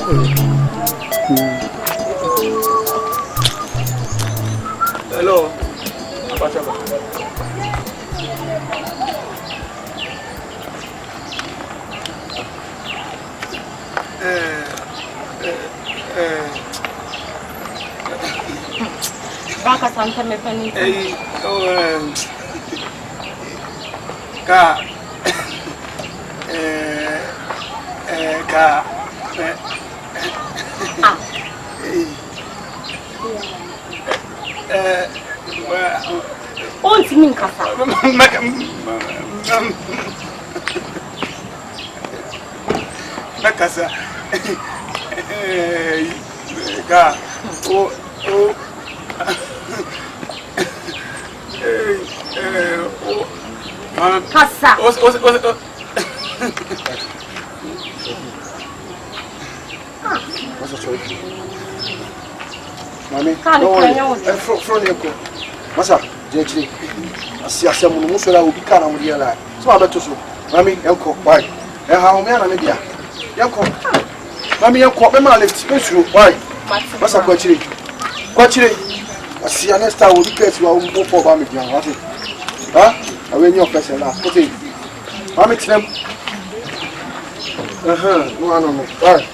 Hello. Abacha. Baka Santa me pani. Ka On ti min kasa. Makasa. Ka Kasa. What's the story? Mami, from the Masa, Jay, I see a someone who said I will be kind of real. So I bet to so. Mami, Elko, why? And how many are media? Yanko, Mami, Yanko, my lift space room. Why? Masa, Quachiri. I see a next time will be case you will go for Bammy. What it? Huh? I win your person last. What it? Mami, to them. No, I don't know. Why?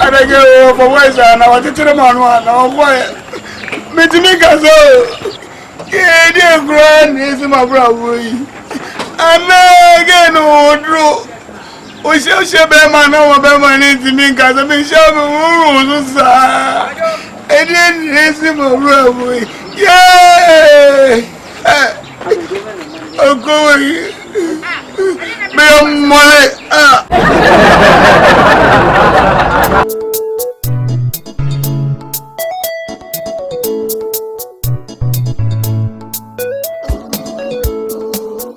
I beg you for voice and I want to tell them on one. Oh boy, me make us all. Yeah, dear grand is my brother. And again, oh, we shall share my number by my name to me because I've been shouting, sir. And then is my brother. Yeah, I'm going. Me money.